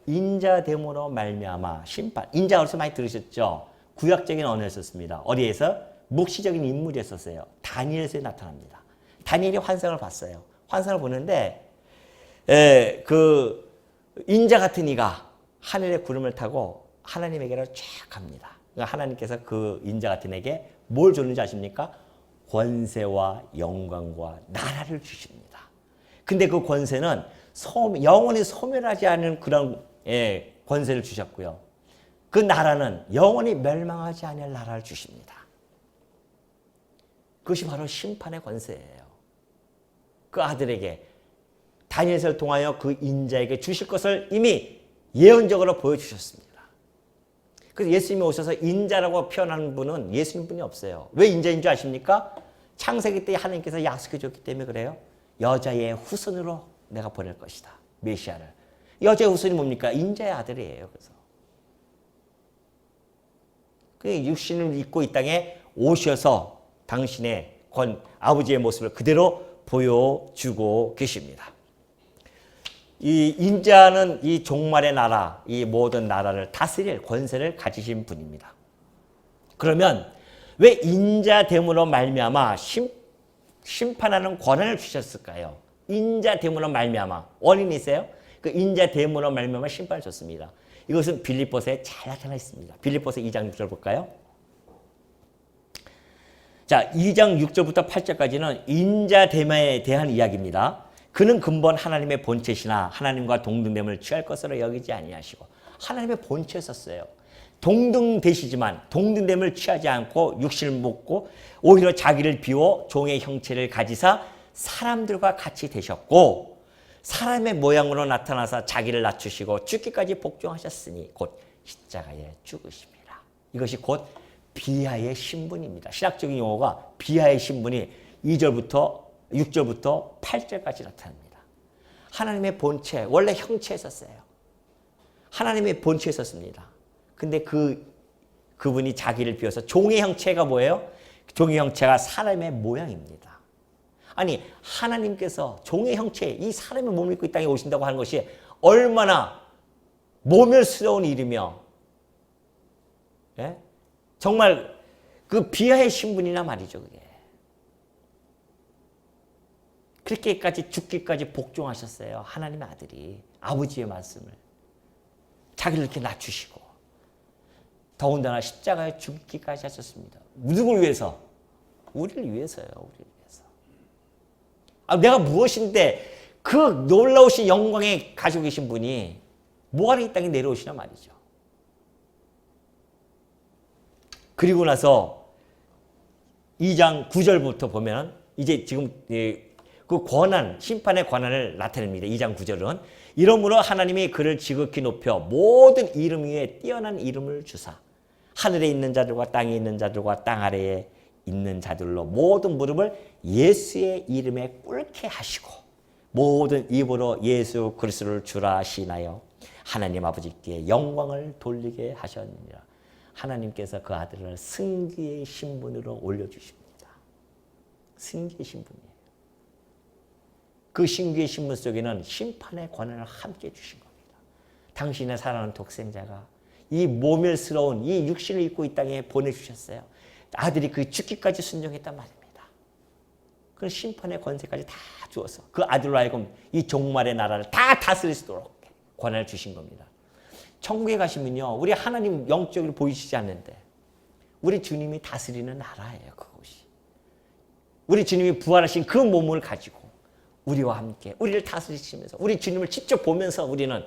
인자됨으로 말미암아 심판. 인자가 어디서 많이 들으셨죠? 구약적인 언어를 썼습니다. 어디에서? 묵시적인 인물이었었어요. 다니엘서에 나타납니다. 다니엘이 환상을 봤어요. 환상을 보는데 그 인자 같은 이가 하늘의 구름을 타고 하나님에게로 쫙 갑니다. 그러니까 하나님께서 그 인자 같은 에게 뭘 줬는지 아십니까? 권세와 영광과 나라를 주십니다. 근데 그 권세는 영원히 소멸하지 않은 그런 권세를 주셨고요. 그 나라는 영원히 멸망하지 않을 나라를 주십니다. 그것이 바로 심판의 권세예요. 그 아들에게 다니엘서를 통하여 그 인자에게 주실 것을 이미 예언적으로 보여주셨습니다. 그래서 예수님이 오셔서 인자라고 표현하는 분은 예수님뿐이 없어요. 왜 인자인 줄 아십니까? 창세기 때 하나님께서 약속해 줬기 때문에 그래요. 여자의 후손으로 내가 보낼 것이다. 메시아를. 여자의 후손이 뭡니까? 인자의 아들이에요. 그래서 그 육신을 입고 이 땅에 오셔서 당신의 아버지의 모습을 그대로 보여주고 계십니다. 이 인자는 이 종말의 나라, 이 모든 나라를 다스릴 권세를 가지신 분입니다. 그러면 왜 인자됨으로 말미암아 심판하는 권한을 주셨을까요? 인자됨으로 말미암아 원인이 있어요? 그 인자됨으로 말미암아 심판을 줬습니다. 이것은 빌립보서에 잘 나타나 있습니다. 빌립보서 2장 6절 볼까요? 자, 2장 6절부터 8절까지는 인자됨에 대한 이야기입니다. 그는 근본 하나님의 본체시나 하나님과 동등됨을 취할 것으로 여기지 아니하시고 하나님의 본체였었어요. 동등되시지만 동등됨을 취하지 않고 육신을 먹고 오히려 자기를 비워 종의 형체를 가지사 사람들과 같이 되셨고 사람의 모양으로 나타나서 자기를 낮추시고 죽기까지 복종하셨으니 곧 십자가에 죽으십니다. 이것이 곧 비하의 신분입니다. 신학적인 용어가 비하의 신분이 2절부터 6절부터 8절까지 나타납니다. 하나님의 본체, 원래 형체였었어요. 하나님의 본체였었습니다. 근데 그분이 자기를 비워서 종의 형체가 뭐예요? 종의 형체가 사람의 모양입니다. 아니, 하나님께서 종의 형체, 이 사람의 몸을 입고 이 땅에 오신다고 하는 것이 얼마나 모멸스러운 일이며, 예? 정말 그 비하의 신분이나 말이죠, 그게. 그렇게까지 죽기까지 복종하셨어요. 하나님의 아들이 아버지의 말씀을 자기를 이렇게 낮추시고 더군다나 십자가에 죽기까지 하셨습니다. 누굴 위해서? 우리를 위해서요. 우리를 위해서. 내가 무엇인데 그 놀라우신 영광에 가지고 계신 분이 뭐하러 이 땅에 내려오시나 말이죠. 그리고 나서 2장 9절부터 보면 이제 지금 그 권한, 심판의 권한을 나타냅니다. 2장 9절은. 이러므로 하나님이 그를 지극히 높여 모든 이름 위에 뛰어난 이름을 주사 하늘에 있는 자들과 땅에 있는 자들과 땅 아래에 있는 자들로 모든 무릎을 예수의 이름에 꿇게 하시고 모든 입으로 예수 그리스도를 주라 하시나요? 하나님 아버지께 영광을 돌리게 하셨느니라. 하나님께서 그 아들을 승귀의 신분으로 올려주십니다. 승귀의 신분이에요. 그 신귀의 신분 속에는 심판의 권한을 함께 주신 겁니다. 당신의 사랑하는 독생자가 이 모멸스러운 이 육신을 입고 이 땅에 보내주셨어요. 아들이 그 죽기까지 순종했단 말입니다. 그 심판의 권세까지 다 주어서 그 아들로 하여금 이 종말의 나라를 다 다스릴 수 있도록 권한을 주신 겁니다. 천국에 가시면요, 우리 하나님 영적으로 보이시지 않는데 우리 주님이 다스리는 나라예요. 그것이. 우리 주님이 부활하신 그 몸을 가지고 우리와 함께 우리를 다스리시면서 우리 주님을 직접 보면서 우리는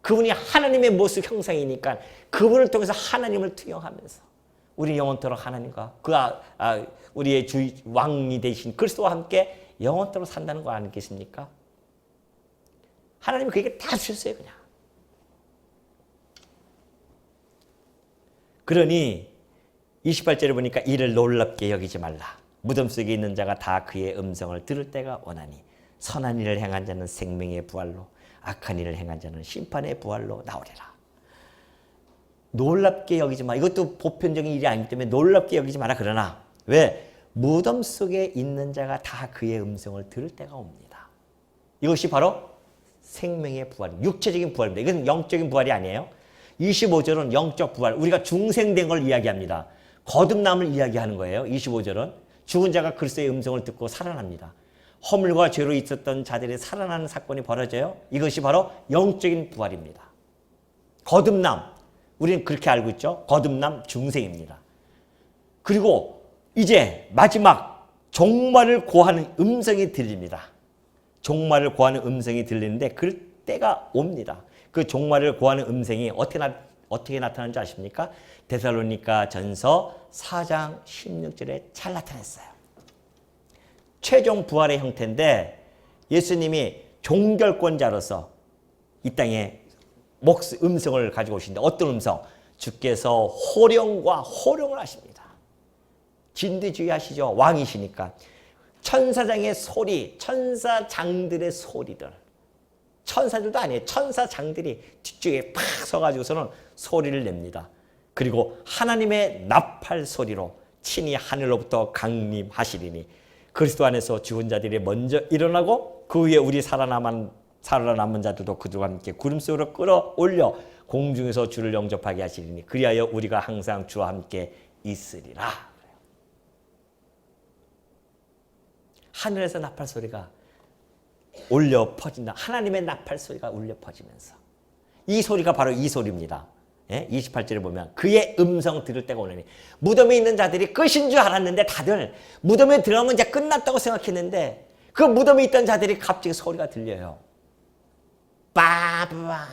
그분이 하나님의 모습 형상이니까 그분을 통해서 하나님을 투영하면서 우리 영원토록 하나님과 우리의 왕이 되신 그리스도와 함께 영원토록 산다는 거 아니겠습니까? 하나님이 그에게 다 주셨어요. 그냥. 그러니 28절에 보니까 이를 놀랍게 여기지 말라. 무덤 속에 있는 자가 다 그의 음성을 들을 때가 오나니 선한 일을 행한 자는 생명의 부활로 악한 일을 행한 자는 심판의 부활로 나오리라. 놀랍게 여기지 마. 이것도 보편적인 일이 아니기 때문에 놀랍게 여기지 마라. 그러나 왜? 무덤 속에 있는 자가 다 그의 음성을 들을 때가 옵니다. 이것이 바로 생명의 부활, 육체적인 부활입니다. 이건 영적인 부활이 아니에요. 25절은 영적 부활, 우리가 중생된 걸 이야기합니다. 거듭남을 이야기하는 거예요. 25절은 죽은 자가 그리스도의 음성을 듣고 살아납니다. 허물과 죄로 있었던 자들이 살아나는 사건이 벌어져요. 이것이 바로 영적인 부활입니다. 거듭남, 우리는 그렇게 알고 있죠. 거듭남 중생입니다. 그리고 이제 마지막 종말을 고하는 음성이 들립니다. 종말을 고하는 음성이 들리는데 그 때가 옵니다. 그 종말을 고하는 음성이 어떻게 나타나는지 아십니까? 데살로니가 전서 4장 16절에 잘 나타냈어요. 최종 부활의 형태인데 예수님이 종결권자로서 이 땅에 음성을 가지고 오신다. 어떤 음성? 주께서 호령과 호령을 하십니다. 진두지휘하시죠. 왕이시니까. 천사장의 소리, 천사장들의 소리들. 천사들도 아니에요. 천사장들이 뒤쪽에 팍 서가지고서는 소리를 냅니다. 그리고 하나님의 나팔 소리로 친히 하늘로부터 강림하시리니 그리스도 안에서 죽은 자들이 먼저 일어나고 그 위에 우리 살아남은 자들도 그들과 함께 구름 속으로 끌어올려 공중에서 주를 영접하게 하시리니 그리하여 우리가 항상 주와 함께 있으리라. 하늘에서 나팔 소리가 울려 퍼진다. 하나님의 나팔 소리가 울려 퍼지면서 이 소리가 바로 이 소리입니다. 28절에 보면 그의 음성 들을 때가 오나니 무덤에 있는 자들이 끝인 줄 알았는데 다들 무덤에 들어가면 이제 끝났다고 생각했는데 그 무덤에 있던 자들이 갑자기 소리가 들려요. 빠바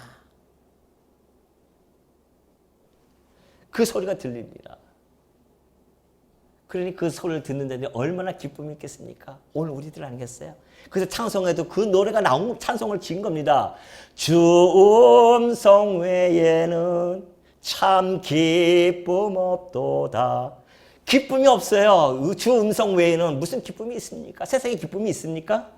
그 소리가 들립니다. 그러니 그 소리를 듣는 자들이 얼마나 기쁨이 있겠습니까? 오늘 우리들 아니겠어요? 그래서 찬송에도 그 노래가 나온 찬송을 지은 겁니다. 주 음성 외에는 참 기쁨 없도다. 기쁨이 없어요. 주 음성 외에는 무슨 기쁨이 있습니까? 세상에 기쁨이 있습니까?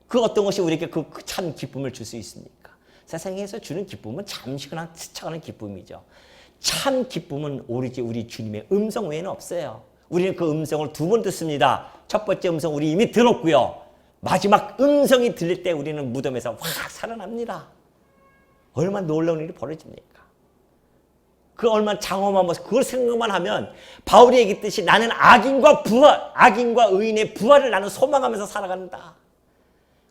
그 어떤 것이 우리에게 그 참 기쁨을 줄 수 있습니까? 세상에서 주는 기쁨은 잠시나 스쳐가는 기쁨이죠. 참 기쁨은 오로지 우리 주님의 음성 외에는 없어요. 우리는 그 음성을 두 번 듣습니다. 첫 번째 음성 우리 이미 들었고요. 마지막 음성이 들릴 때 우리는 무덤에서 확 살아납니다. 얼마나 놀라운 일이 벌어집니까? 그 얼마나 장엄한 모습, 그걸 생각만 하면 바울이 얘기했듯이 나는 악인과 의인의 부활을 나는 소망하면서 살아간다.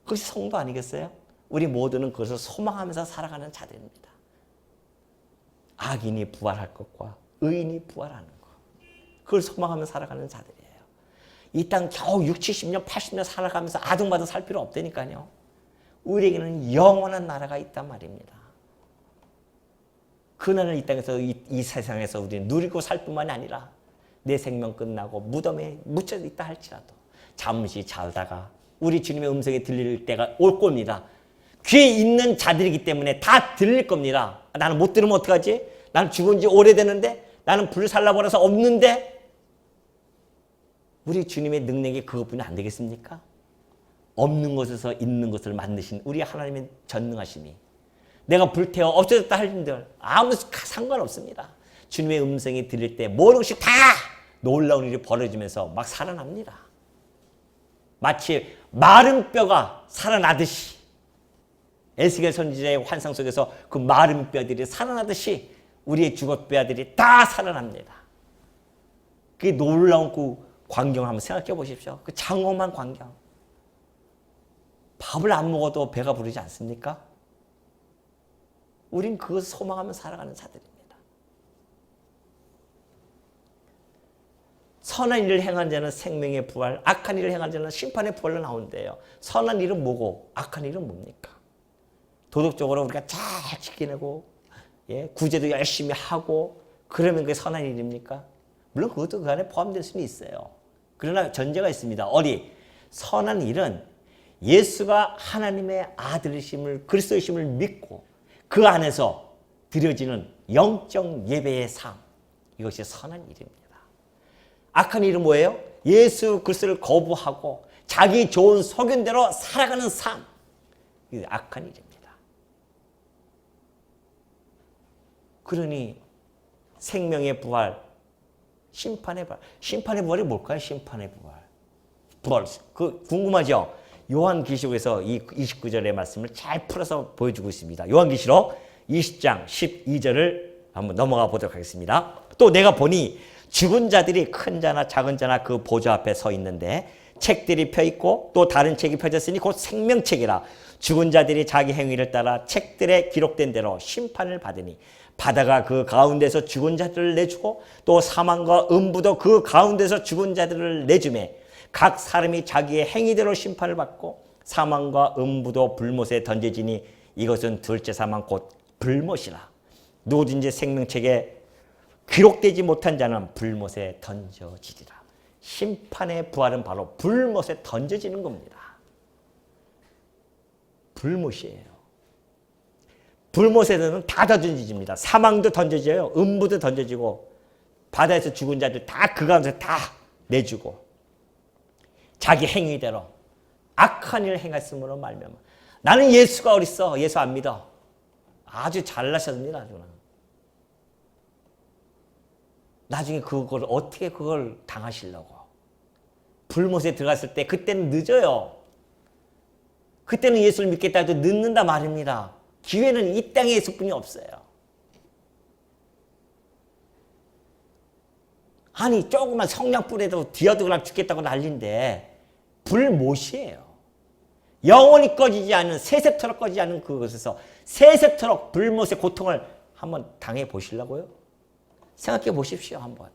그것이 성도 아니겠어요? 우리 모두는 그것을 소망하면서 살아가는 자들입니다. 악인이 부활할 것과 의인이 부활하는 것. 그걸 소망하며 살아가는 자들이에요. 이 땅 겨우 60, 70년, 80년 살아가면서 아둥바둥 살 필요 없다니까요. 우리에게는 영원한 나라가 있단 말입니다. 그 나라를 이 땅에서 이 세상에서 우리는 누리고 살 뿐만이 아니라 내 생명 끝나고 무덤에 묻혀 있다 할지라도 잠시 자다가 우리 주님의 음성이 들릴 때가 올 겁니다. 귀에 있는 자들이기 때문에 다 들릴 겁니다. 나는 못 들으면 어떡하지? 나는 죽은 지 오래됐는데? 나는 불살라버려서 없는데? 우리 주님의 능력이 그것뿐이 안 되겠습니까? 없는 것에서 있는 것을 만드신 우리 하나님의 전능하심이 내가 불태워 없어졌다 할 일들 아무 상관없습니다. 주님의 음성이 들릴 때 모든 것이 다 놀라운 일이 벌어지면서 막 살아납니다. 마치 마른 뼈가 살아나듯이 에스겔 선지자의 환상 속에서 그 마른 뼈들이 살아나듯이 우리의 죽은 뼈들이 다 살아납니다. 그게 놀라운 그 광경을 한번 생각해 보십시오. 그 장엄한 광경. 밥을 안 먹어도 배가 부르지 않습니까? 우린 그것을 소망하며 살아가는 자들입니다. 선한 일을 행한 자는 생명의 부활, 악한 일을 행한 자는 심판의 부활로 나온대요. 선한 일은 뭐고 악한 일은 뭡니까? 도덕적으로 우리가 잘 지켜내고 구제도 열심히 하고 그러면 그게 선한 일입니까? 물론 그것도 그 안에 포함될 수는 있어요. 그러나 전제가 있습니다. 선한 일은 예수가 하나님의 아들이심을 그리스도이심을 믿고 그 안에서 드려지는 영적 예배의 삶, 이것이 선한 일입니다. 악한 일은 뭐예요? 예수 그리스도를 거부하고 자기 좋은 소견대로 살아가는 삶, 이게 악한 일입니다. 그러니 생명의 부활, 심판의 부활. 심판의 부활이 뭘까요? 심판의 부활. 그 궁금하죠? 요한계시록에서 이 29절의 말씀을 잘 풀어서 보여주고 있습니다. 요한계시록 20장 12절을 한번 넘어가 보도록 하겠습니다. 또 내가 보니 죽은 자들이 큰 자나 작은 자나 그 보좌 앞에 서 있는데 책들이 펴 있고 또 다른 책이 펴졌으니 곧 생명책이라. 죽은 자들이 자기 행위를 따라 책들에 기록된 대로 심판을 받으니 바다가 그 가운데서 죽은 자들을 내주고 또 사망과 음부도 그 가운데서 죽은 자들을 내주매 각 사람이 자기의 행위대로 심판을 받고 사망과 음부도 불못에 던져지니 이것은 둘째 사망 곧 불못이라. 누구든지 생명책에 기록되지 못한 자는 불못에 던져지리라. 심판의 부활은 바로 불못에 던져지는 겁니다. 불못이에요. 불못에는 다 던져집니다. 사망도 던져져요. 음부도 던져지고 바다에서 죽은 자들 다 그 가운데 다 내주고 자기 행위대로 악한 일을 행했으므로 말미암아. 나는 예수가 어딨어? 예수 안 믿어. 아주 잘나셨습니다. 아주. 나중에 그걸 어떻게 그걸 당하시려고. 불못에 들어갔을 때 그때는 늦어요. 그때는 예수를 믿겠다 해도 늦는다 말입니다. 기회는 이 땅에 예수뿐이 없어요. 아니 조그만 성냥 뿌려도 뒤어들어랑 죽겠다고 난리인데 불못이에요. 영원히 꺼지지 않은 세세토록 꺼지지 않은 그곳에서 세세토록 불못의 고통을 한번 당해 보시려고요? 생각해 보십시오. 한번.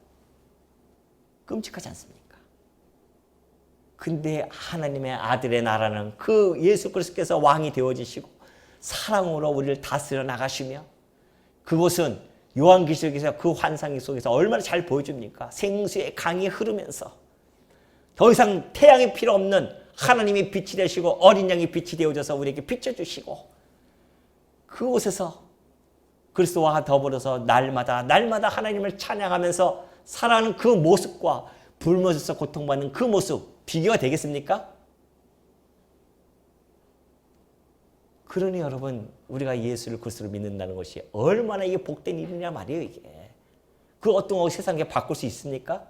끔찍하지 않습니까? 근데 하나님의 아들의 나라는 그 예수 그리스도께서 왕이 되어지시고 사랑으로 우리를 다스려 나가시며 그곳은 요한계시록에서 그 환상 속에서 얼마나 잘 보여줍니까? 생수의 강이 흐르면서 더 이상 태양이 필요 없는 하나님이 빛이 되시고 어린 양이 빛이 되어져서 우리에게 비춰주시고 그곳에서 그리스도와 더불어서 날마다 하나님을 찬양하면서 살아가는 그 모습과 불못에서 고통받는 그 모습 비교가 되겠습니까? 그러니 여러분 우리가 예수를 그리스도를 믿는다는 것이 얼마나 이게 복된 일이냐 말이에요. 이게 그 어떤 세상에 바꿀 수 있습니까?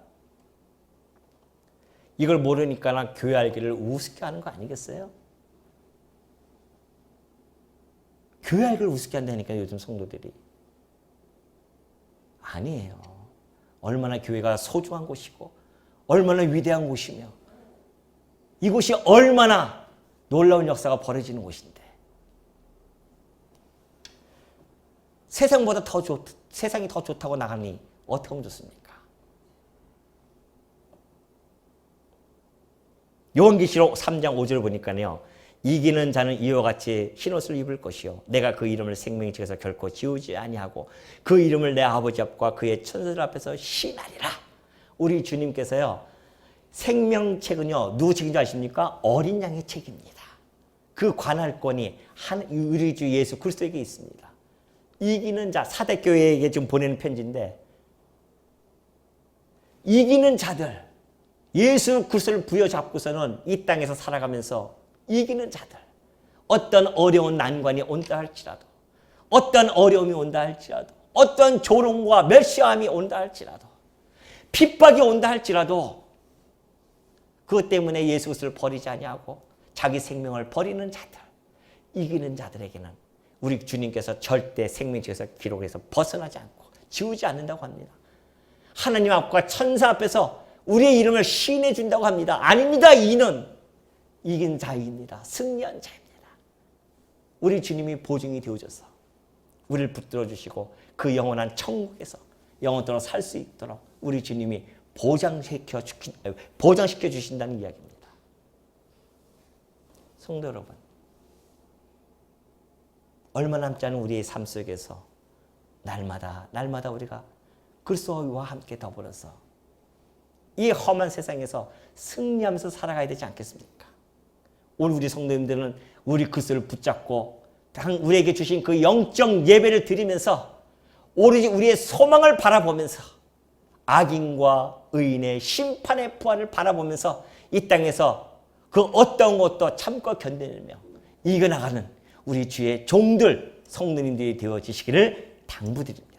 이걸 모르니까 교회 알기를 우습게 하는 거 아니겠어요? 교회 알기를 우습게 한다니까 요즘 성도들이. 아니에요. 얼마나 교회가 소중한 곳이고 얼마나 위대한 곳이며 이곳이 얼마나 놀라운 역사가 벌어지는 곳인데 세상보다 세상이 더 좋다고 나가니 어떻게 하면 좋습니까? 요한계시록 3장 5절을 보니까요. 이기는 자는 이와 같이 흰옷을 입을 것이요 내가 그 이름을 생명의 책에서 결코 지우지 아니하고 그 이름을 내 아버지 앞과 그의 천사들 앞에서 시인하리라. 우리 주님께서요. 생명책은요. 누구 책인 줄 아십니까? 어린 양의 책입니다. 그 관할권이 우리 주 예수 그리스도에게 있습니다. 이기는 자, 사대교회에게 좀 보내는 편지인데 이기는 자들, 예수 그리스도를 부여잡고서는 이 땅에서 살아가면서 이기는 자들, 어떤 어려운 난관이 온다 할지라도 어떤 어려움이 온다 할지라도 어떤 조롱과 멸시함이 온다 할지라도 핍박이 온다 할지라도 그것 때문에 예수 그리스도를 버리지 아니하고 자기 생명을 버리는 자들, 이기는 자들에게는 우리 주님께서 절대 생명책에서 기록해서 벗어나지 않고 지우지 않는다고 합니다. 하나님 앞과 천사 앞에서 우리의 이름을 시인해 준다고 합니다. 아닙니다. 이는 이긴 자입니다. 승리한 자입니다. 우리 주님이 보증이 되어줘서 우리를 붙들어 주시고 그 영원한 천국에서 영원토록 살 수 있도록 우리 주님이 보장시켜 주신다는 이야기입니다. 성도 여러분, 얼마 남지 않은 우리의 삶 속에서 날마다 우리가 그리스도와 함께 더불어서 이 험한 세상에서 승리하면서 살아가야 되지 않겠습니까? 오늘 우리 성도님들은 우리 그리스도를 붙잡고 우리에게 주신 그 영적 예배를 드리면서 오로지 우리의 소망을 바라보면서 악인과 의인의 심판의 부활을 바라보면서 이 땅에서 그 어떤 것도 참고 견뎌내며 이겨나가는 우리 주의 종들 성도님들이 되어지시기를 당부드립니다.